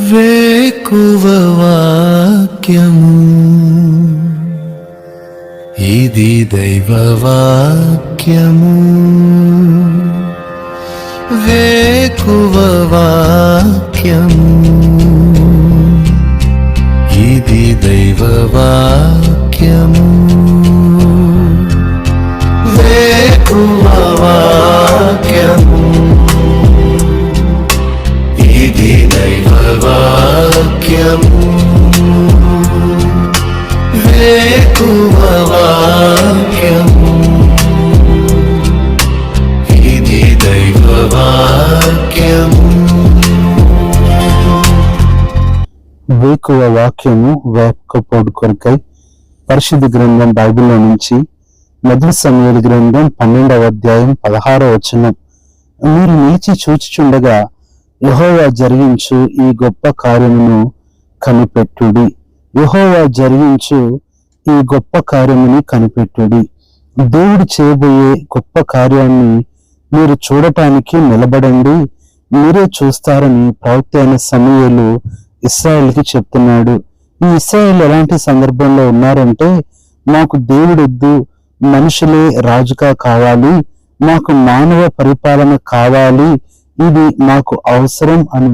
వేకువ వాక్యము ఇది దైవ వాక్యము. వేకువ వాక్యము ఇది దైవ వాక్యము. వేకువ వాక్యము ఇది దైవ వాక్యము. వేకువ వాక్యము ఇది దైవ వాక్యము. వేకువ వాక్యము వేకపోడు కొరకై పరిశుద్ధ గ్రంథం బైబిల్లో నుంచి మొదటి సమూయేలు గ్రంథం 12వ అధ్యాయం 16వ వచనం. మీరు నిలిచి చూచుచుండగా యెహోవా జరిగించు ఈ గొప్ప కార్యమును కనిపెట్టుడి. యెహోవా జరిగించు ఈ గొప్ప కార్యముని కనిపెట్టుడి. దేవుడు చేయబోయే గొప్ప కార్యాన్ని మీరు చూడటానికి నిలబడండి, మీరే చూస్తారని ప్రవక్త అయిన సమూయేలు ఇశ్రాయేలుకి చెప్తున్నాడు. ఈ ఇశ్రాయేలు ఎలాంటి సందర్భంలో ఉన్నారంటే, మాకు దేవుడొద్దు, మనుషులే రాజుగా కావాలి, మాకు మానవ పరిపాలన కావాలి, ఇది మాకు అవసరం అని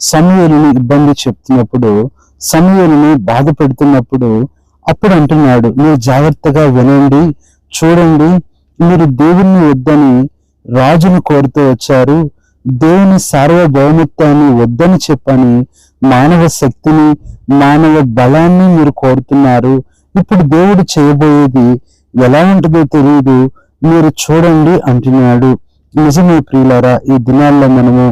సమూయేలుని ఇబ్బంది చెప్తున్నప్పుడు, సమూయేలుని బాధ పెడుతున్నప్పుడు అప్పుడు అంటున్నాడు, మీరు జాగ్రత్తగా వినండి, చూడండి, మీరు దేవుణ్ణి వద్దని రాజును కోరుతూ వచ్చారు, దేవుని సార్వభౌమత్వాన్ని వద్దని చెప్పని మానవ శక్తిని, మానవ బలాన్ని మీరు కోరుతున్నారు. ఇప్పుడు దేవుడు చేయబోయేది ఎలా ఉంటుందో తెలియదు, మీరు చూడండి అంటున్నాడు. నిజమే ప్రియులారా, ఈ దినాల్లో మనము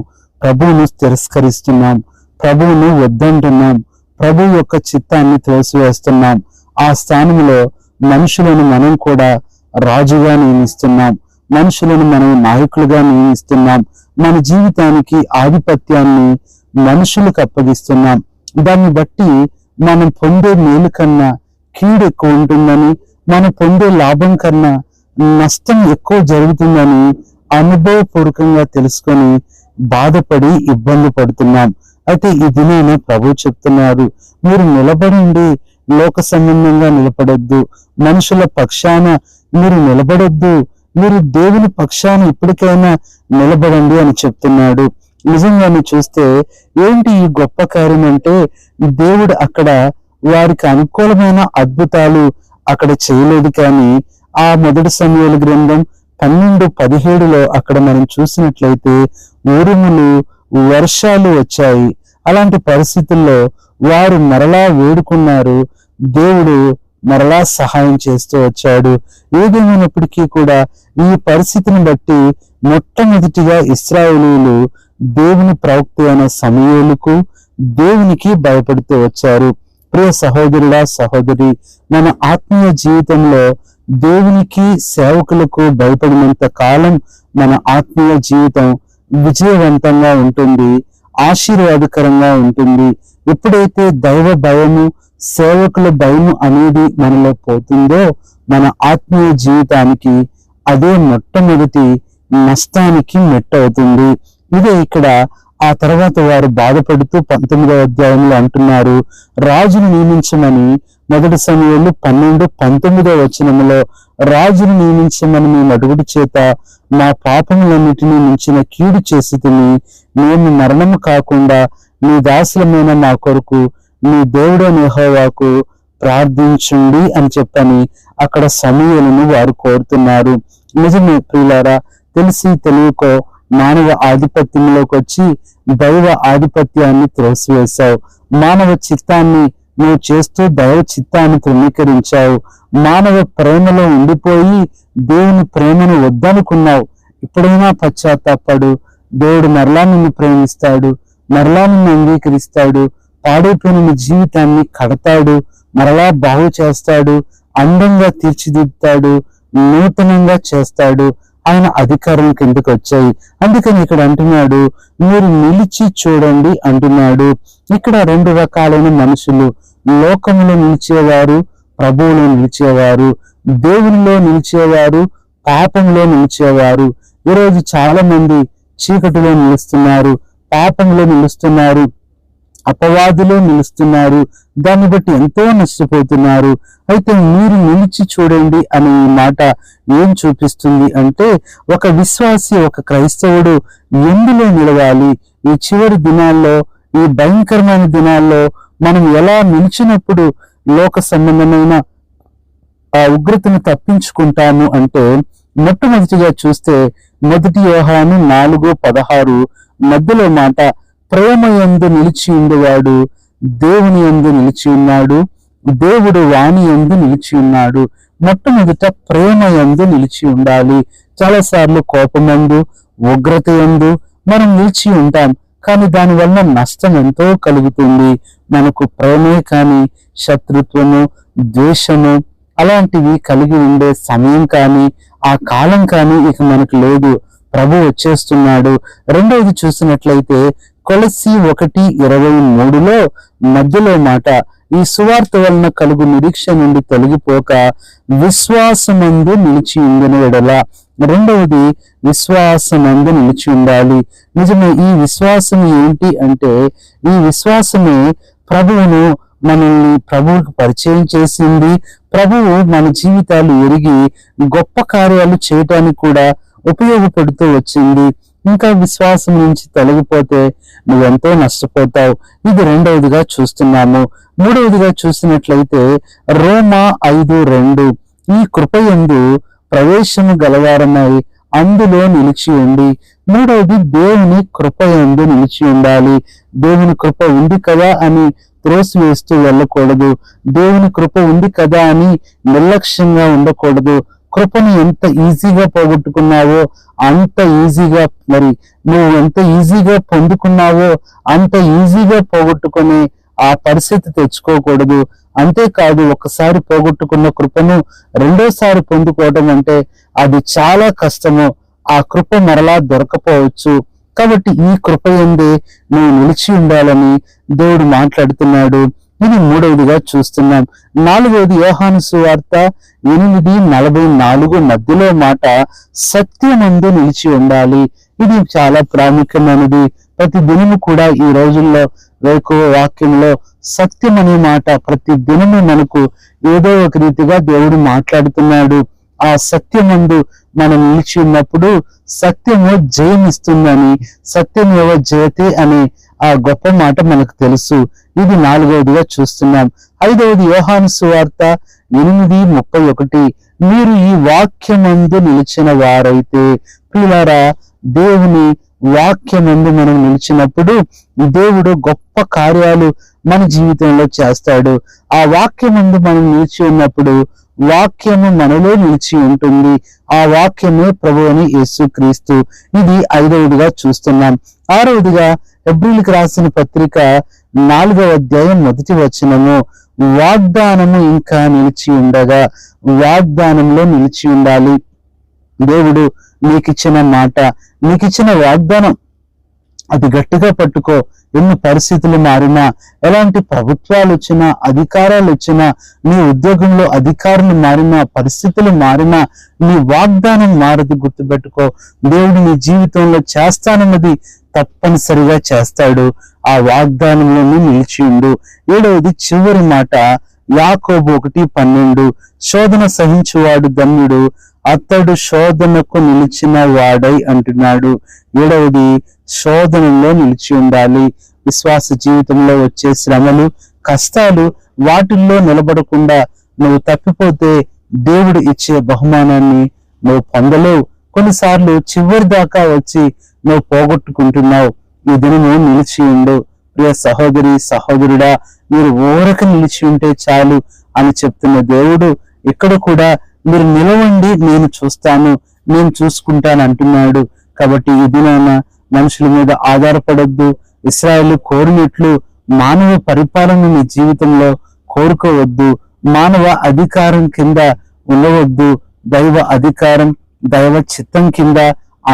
ప్రభువును తిరస్కరిస్తున్నాం, ప్రభువును వద్దంటున్నాం, ప్రభు యొక్క చిత్తాన్ని త్రోసివేస్తున్నాం. ఆ స్థానంలో మనుషులను మనం కూడా రాజుగా నియమిస్తున్నాం, మనుషులను మనం నాయకులుగా నియమిస్తున్నాం, మన జీవితానికి ఆధిపత్యాన్ని మనుషులకు అప్పగిస్తున్నాం. దాన్ని బట్టి మనం పొందే మేలు కన్నా కీడు ఎక్కువ ఉంటుందని, మనం పొందే లాభం కన్నా నష్టం ఎక్కువ జరుగుతుందని అనుభవపూర్వకంగా తెలుసుకొని బాధపడి ఇబ్బంది పడుతున్నాం. అయితే ఈ దినాన ప్రభు చెప్తున్నారు, మీరు నిలబడండి, లోక సంబంధంగా నిలబడొద్దు, మనుషుల పక్షాన మీరు నిలబడొద్దు, మీరు దేవుని పక్షాన ఇప్పటికైనా నిలబడండి అని చెప్తున్నాడు. నిజంగానే చూస్తే ఏంటి ఈ గొప్ప కార్యం అంటే, దేవుడు అక్కడ వారికి అనుకూలమైన అద్భుతాలు అక్కడ చేయలేదు. కానీ ఆ మొదటి సమూయేలు గ్రంథం 12:17లో అక్కడ మనం చూసినట్లయితే ఉరుములు, వర్షాలు వచ్చాయి. అలాంటి పరిస్థితుల్లో వారు మరలా వేడుకున్నారు, దేవుడు మరలా సహాయం చేస్తూ వచ్చాడు. ఏదేమైనప్పటికీ కూడా ఈ పరిస్థితిని బట్టి మొట్టమొదటిగా ఇశ్రాయేలీయులు దేవుని ప్రవక్త అయిన సమూయేలుకు, దేవునికి భయపడుతూ వచ్చారు. ప్రియ సహోదరుడా, సహోదరి, మన ఆత్మీయ జీవితంలో దేవునికి, సేవకులకు భయపడినంత కాలం మన ఆత్మీయ జీవితం విజయవంతంగా ఉంటుంది, ఆశీర్వాదకరంగా ఉంటుంది. ఎప్పుడైతే దైవ భయము, సేవకుల భయము అనేది మనలో పోతుందో మన ఆత్మీయ జీవితానికి అదే మొట్టమొదటి నష్టానికి మెట్టవుతుంది. ఇదే ఇక్కడ ఆ తర్వాత వారు బాధపడుతూ 19వ అధ్యాయంలో అంటున్నారు, రాజును నియమించమని. మొదటి సమూయేలు 12:19వ వచనంలో రాజును నియమించమని మేము అడుగుడు చేత మా పాపములన్నిటినీ మించిన కీడు చేసితిని, మేము మరణము కాకుండా నీ దాసులమైన మా కొరకు నీ దేవుడైన యెహోవాకు ప్రార్థించుండి అని చెప్పని అక్కడ సమూయేలును వారు కోరుతున్నారు. నిజమే ప్రియులారా, తెలిసి తెలియకో మానవ ఆధిపత్యంలోకి వచ్చి దైవ ఆధిపత్యాన్ని త్రోసివేశావు. మానవ చిత్తాన్ని నువ్వు చేస్తూ దైవ చిత్తాన్ని తృణీకరించావు. మానవ ప్రేమలో ఉండిపోయి దేవుని ప్రేమను వద్దనుకున్నావు. ఇప్పుడైనా పశ్చాత్తాపడు, దేవుడు మరలా నిన్ను ప్రేమిస్తాడు, మరలా నిన్ను అంగీకరిస్తాడు, పాడైపోయిన నీ జీవితాన్ని కడతాడు, మరలా బాగు చేస్తాడు, అందంగా తీర్చిదిద్దుతాడు, నూతనంగా చేస్తాడు. ఆయన అధికారం కిందకు వచ్చాయి. అందుకని ఇక్కడ అంటున్నాడు, మీరు నిలిచి చూడండి అంటున్నాడు. ఇక్కడ 2 రకాలైన మనుషులు, లోకంలో నిలిచేవారు, ప్రభువులో నిలిచేవారు, దేవునిలో నిలిచేవారు, పాపంలో నిలిచేవారు. ఈరోజు చాలా మంది చీకటిలో నిలుస్తున్నారు, పాపంలో నిలుస్తున్నారు, అపవాదులో నిలుస్తున్నారు. దాన్ని బట్టి ఎంతో నష్టపోతున్నారు. అయితే మీరు నిలిచి చూడండి అనే ఈ మాట ఏం చూపిస్తుంది అంటే, ఒక విశ్వాసి, ఒక క్రైస్తవుడు ఎందులో నిలవాలి? ఈ చివరి దినాల్లో, ఈ భయంకరమైన దినాల్లో మనం ఎలా నిలిచినప్పుడు లోక సంబంధమైన ఆ ఉగ్రతను తప్పించుకుంటాము అంటే, మొట్టమొదటిగా చూస్తే 1 యోహాను 4:16 మధ్యలో మాట, ప్రేమ యందు నిలిచి ఉండేవాడు దేవుని యందు నిలిచి ఉన్నాడు, దేవుడు వాని యందు నిలిచి ఉన్నాడు. మొట్టమొదట ప్రేమ యందు నిలిచి ఉండాలి. చాలాసార్లు కోపమందు, ఉగ్రత యందు మనం నిలిచి ఉంటాం. కానీ దానివల్ల నష్టం ఎంతో కలుగుతుంది. మనకు ప్రేమే కానీ శత్రుత్వము, ద్వేషము అలాంటివి కలిగి ఉండే సమయం కానీ ఆ కాలం కానీ ఇక మనకు లేదు. ప్రభు వచ్చేస్తున్నాడు. రెండవది చూసినట్లయితే కొలస్సీ 1:23 మధ్యలో మాట, ఈ సువార్త వలన కలుగు నిరీక్ష నుండి తొలగిపోక విశ్వాసమందు నిలిచి ఉండిన ఎడల. రెండవది విశ్వాసమందు నిలిచి ఉండాలి. నిజమే, ఈ విశ్వాసం ఏంటి అంటే, ఈ విశ్వాసమే ప్రభువును మనల్ని ప్రభువుకు పరిచయం చేసింది. ప్రభువు మన జీవితాలు ఎరిగి గొప్ప కార్యాలు చేయటానికి కూడా ఉపయోగపడుతూ వచ్చింది. ఇంకా విశ్వాసం నుంచి తొలగిపోతే నువ్వెంతో నష్టపోతావు. ఇది రెండవదిగా చూస్తున్నాము. మూడవదిగా చూసినట్లయితే రోమా 5:2, ఈ కృపయందు ప్రవేశము గలవారమై అందులో నిలిచి ఉండి. మూడవది దేవుని కృపయందు నిలిచి ఉండాలి. దేవుని కృప ఉంది కదా అని త్రోసివేస్తూ వెళ్ళకూడదు. దేవుని కృప ఉంది కదా అని నిర్లక్ష్యంగా ఉండకూడదు. కృపను ఎంత ఈజీగా పోగొట్టుకున్నావో అంత ఈజీగా, మరి నువ్వు ఎంత ఈజీగా పొందుకున్నావో అంత ఈజీగా పోగొట్టుకునే ఆ పరిస్థితి తెచ్చుకోకూడదు. అంతేకాదు, ఒకసారి పోగొట్టుకున్న కృపను రెండోసారి పొందుకోవడం అంటే అది చాలా కష్టము. ఆ కృప మరలా దొరకపోవచ్చు. కాబట్టి ఈ కృప యందే నువ్వు నిలిచి ఉండాలని దేవుడు మాట్లాడుతున్నాడు. ఇది మూడవదిగా చూస్తున్నాం. నాలుగవది యోహాను సువార్త 8:44 మధ్యలో మాట, సత్యమందు నిలిచి ఉండాలి. ఇది చాలా ప్రాముఖ్యమైనది. ప్రతి దినము కూడా ఈ రోజుల్లో వేకువ వాక్యంలో సత్యం అనే మాట ప్రతి దినము మనకు ఏదో ఒక రీతిగా దేవుడు మాట్లాడుతున్నాడు. ఆ సత్యమందు మనం నిలిచి ఉన్నప్పుడు సత్యము జయమిస్తుందని, సత్యమేవ జయతే అనే ఆ గొప్ప మాట మనకు తెలుసు. ఇది నాలుగవదిగా చూస్తున్నాం. ఐదవది యోహాను సువార్త 8:31, మీరు ఈ వాక్యమందు నిలిచిన వారైతే. ప్రియులారా, దేవుని వాక్యమందు మనం నిలిచినప్పుడు దేవుడు గొప్ప కార్యాలు మన జీవితంలో చేస్తాడు. ఆ వాక్యమందు మనం నిలిచి ఉన్నప్పుడు వాక్యము మనలో నిలిచి ఉంటుంది. ఆ వాక్యమే ప్రభువైన యేసుక్రీస్తు. ఇది ఐదవదిగా చూస్తున్నాం. ఆరవదిగా హెబ్రీయులకు రాసిన పత్రిక 4వ అధ్యాయం 1వ వచనము, వాగ్దానము ఇంకా నిలిచి ఉండగా. వాగ్దానంలో నిలిచి ఉండాలి. దేవుడు నీకిచ్చిన మాట, నీకిచ్చిన వాగ్దానం అది గట్టిగా పట్టుకో. ఎన్ని పరిస్థితులు మారినా, ఎలాంటి ప్రభుత్వాలు వచ్చినా, అధికారాలు వచ్చినా, నీ ఉద్యోగంలో అధికారులు మారినా, పరిస్థితులు మారినా, నీ వాగ్దానం మారదు. గుర్తుపెట్టుకో, దేవుడు నీ జీవితంలో చేస్తానన్నది తప్పనిసరిగా చేస్తాడు. ఆ వాగ్దానంలోనే నిలిచి ఉండు. ఏడవది చివరి మాట, యాకోబు 1:12, శోధన సహించువాడు ధన్యుడు, అతడు శోధనకు నిలిచిన వాడై అంటున్నాడు. ఏడవది శోధనలో నిలిచి ఉండాలి. విశ్వాస జీవితంలో వచ్చే శ్రమలు, కష్టాలు, వాటిల్లో నిలబడకుండా నువ్వు తప్పిపోతే దేవుడు ఇచ్చే బహుమానాన్ని నువ్వు పొందలేవు. కొన్నిసార్లు చివరి దాకా వచ్చి నువ్వు పోగొట్టుకుంటున్నావు. ఈ దినము నిలిచి ఉండు. ప్రియ సహోదరి, సహోదరుడా, మీరు ఊరక నిలిచి ఉంటే చాలు అని చెప్తున్న దేవుడు ఇక్కడ కూడా మీరు నిలవండి, నేను చూస్తాను, నేను చూసుకుంటాను అంటున్నాడు. కాబట్టి ఈ దినాన మనుషుల మీద ఆధారపడొద్దు. ఇశ్రాయేలు కోరినట్లు మానవ పరిపాలన నీ జీవితంలో కోరుకోవద్దు. మానవ అధికారం కింద ఉండవద్దు. దైవ అధికారం, దైవ చిత్తం కింద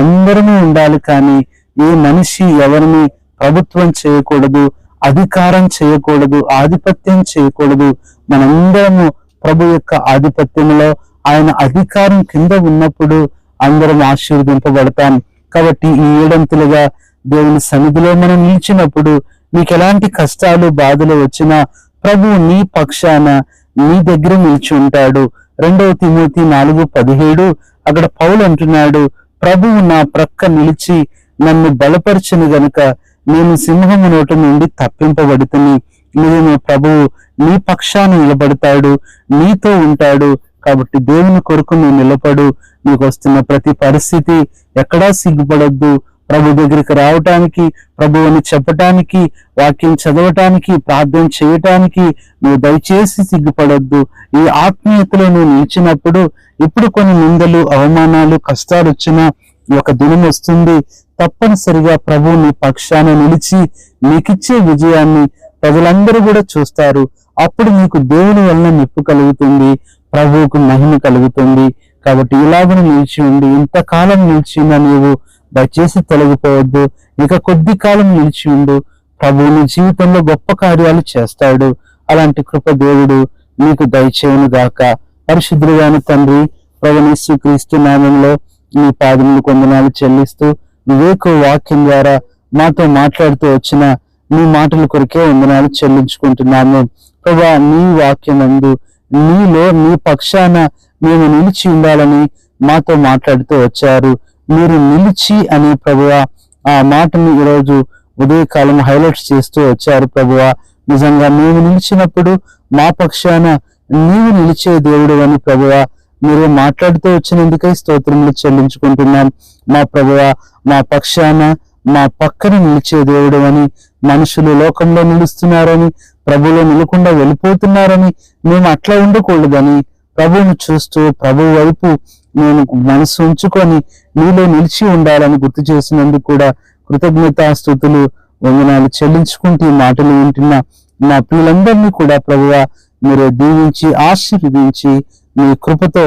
అందరము ఉండాలి. కానీ ఏ మనిషి ఎవరిని ప్రభుత్వం చేయకూడదు, అధికారం చేయకూడదు, ఆధిపత్యం చేయకూడదు. మనందరము ప్రభు యొక్క ఆధిపత్యంలో, ఆయన అధికారం కింద ఉన్నప్పుడు అందరం ఆశీర్వదింపబడతాం. కాబట్టి ఈ ఏడంతులుగా దేవుని సన్నిధిలో మనం నిలిచినప్పుడు మీకు ఎలాంటి కష్టాలు బాధలు వచ్చినా ప్రభువు నీ పక్షాన నీ దగ్గర నిలిచి ఉంటాడు. 2 తిమోతి 4:17 అక్కడ పౌలు అంటున్నాడు, ప్రభువు నా ప్రక్క నిలిచి నన్ను బలపరచును గనుక నేను సింహము నోటి నుండి తప్పింపబడుతుని. నిజమే, ప్రభువు నీ పక్షాన నిలబడతాడు, నీతో ఉంటాడు. కాబట్టి దేవుని కొరకు నువ్వు నిలబడు. నీకు వస్తున్న ప్రతి పరిస్థితి ఎక్కడా సిగ్గుపడొద్దు. ప్రభు దగ్గరికి రావటానికి, ప్రభువుని చెప్పటానికి, వాక్యం చదవటానికి, ప్రార్థన చేయటానికి నువ్వు దయచేసి సిగ్గుపడొద్దు. ఈ ఆత్మీయతలో నువ్వు నిలిచినప్పుడు ఇప్పుడు కొన్ని నిందలు, అవమానాలు, కష్టాలు వచ్చినా ఒక దినం వస్తుంది, తప్పనిసరిగా ప్రభువు నీ పక్షాన నిలిచి నీకిచ్చే విజయాన్ని ప్రజలందరూ కూడా చూస్తారు. అప్పుడు నీకు దేవుని వలన మెప్పు కలుగుతుంది, ప్రభువుకు మహిమ కలుగుతుంది. కాబట్టి ఇలాగను నిలిచి ఉండి, ఇంతకాలం నిలిచిన నీవు దయచేసి తొలగిపోవద్దు. ఇక కొద్ది కాలం నిలిచి ఉండు. ప్రభువు నీ జీవితంలో గొప్ప కార్యాలు చేస్తాడు. అలాంటి కృప దేవుడు నీకు దయచేయును గాక. పరిశుద్ధుడైన తండ్రి, ప్రభువైన యేసుక్రీస్తు నామములో నీ పాదములకు వందనాలు చెల్లిస్తూ, వివేక వాక్యం ద్వారా మాతో మాట్లాడుతూ వచ్చిన నీ మాటల కొరకే వందనాలు చెల్లించుకుంటున్నాము. ప్రభువా, నీ వాక్యమందు నీలో నీ పక్షాన మేము నిలిచి ఉండాలని మాతో మాట్లాడుతూ వచ్చారు. మీరు నిలిచి అనే ప్రభువా ఆ మాటను ఈరోజు ఉదయకాలం హైలైట్స్ చేస్తూ వచ్చారు. ప్రభువా, నిజంగా మేము నిలిచినప్పుడు మా పక్షాన నీవు నిలిచే దేవుడు అని ప్రభువా మీరు మాట్లాడుతూ వచ్చినందుకై స్తోత్రములు చెల్లించుకుంటున్నాం. మా ప్రభువా, మా పక్షాన మా పక్కన నిలిచే దేవుడు అని, మనుషులు లోకంలో నిలుస్తున్నారని, ప్రభువులో నిలకుండా వెళ్ళిపోతున్నారని మేము అట్లా ఉండకూడదని, ప్రభువును చూస్తూ ప్రభు వైపు నేను మనసు ఉంచుకొని నీలో నిలిచి ఉండాలని గుర్తు చేసినందుకు కూడా కృతజ్ఞతాస్తుతులు వందనాలు చెల్లించుకుంటూ ఈ మాటలు వింటున్న నా ప్రియులందరినీ కూడా ప్రభువా మీరు దీవించి ఆశీర్వదించి మీ కృపతో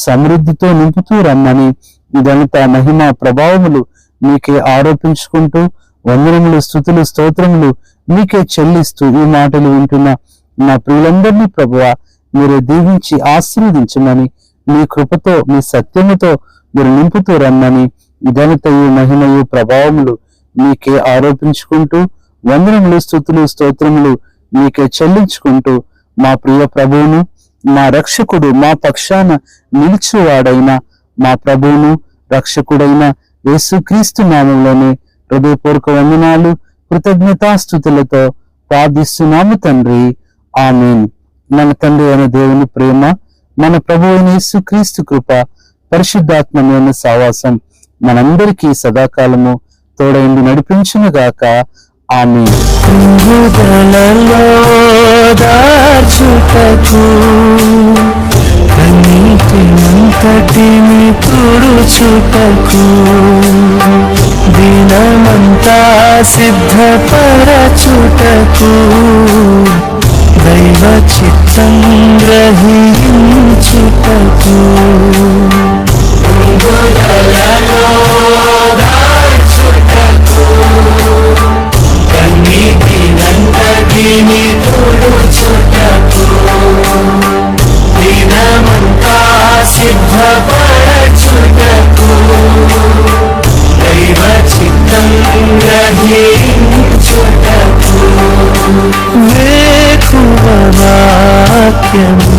సమృద్ధితో నింపుతూ రమ్మని ఘనత మహిమ ప్రభావములు మీకే ఆరోపించుకుంటూ వందనములు స్తుతులు స్తోత్రములు మీకే చెల్లిస్తూ ఈ మాటలు వింటున్న నా ప్రియులందరినీ ప్రభువా మీరు దీవించి ఆశీర్వదించమని, మీ కృపతో మీ సత్యముతో మీరు నింపుతూ రమ్మని ఘనతయు మహిమయు ప్రభావములు మీకే ఆరోపించుకుంటూ వందనములు స్తుతులు స్తోత్రములు మీకే చెల్లించుకుంటూ మా ప్రియ ప్రభువును, మా రక్షకుడు, మా పక్షాన నిలిచివాడైన మా ప్రభువును రక్షకుడైన యేసుక్రీస్తు నామములోనే హృదయపూర్వక వందనాలు కృతజ్ఞతాస్తుతులతో ప్రార్థిస్తున్నాము తండ్రి. ఆమేన్. మన తండ్రి అయిన దేవుని ప్రేమ, మన ప్రభువు అయిన యేసుక్రీస్తు కృప, పరిశుద్ధాత్మమైన సావాసం మనందరికీ సదాకాలము తోడైండి నడిపించును గాక. ఆమేన్. కన్నీటినంతటిని తుడుచుటకు దినమంతా సిద్ధపరచుటకు దైవ చిత్తం గ్రహించుటకు కన్నీటినంతటిని తుడుచుటకు దినమంతా సిద్ధపరచుటకు దైవ చిత్తం గ్రహించుటకు వేకువ వాక్యము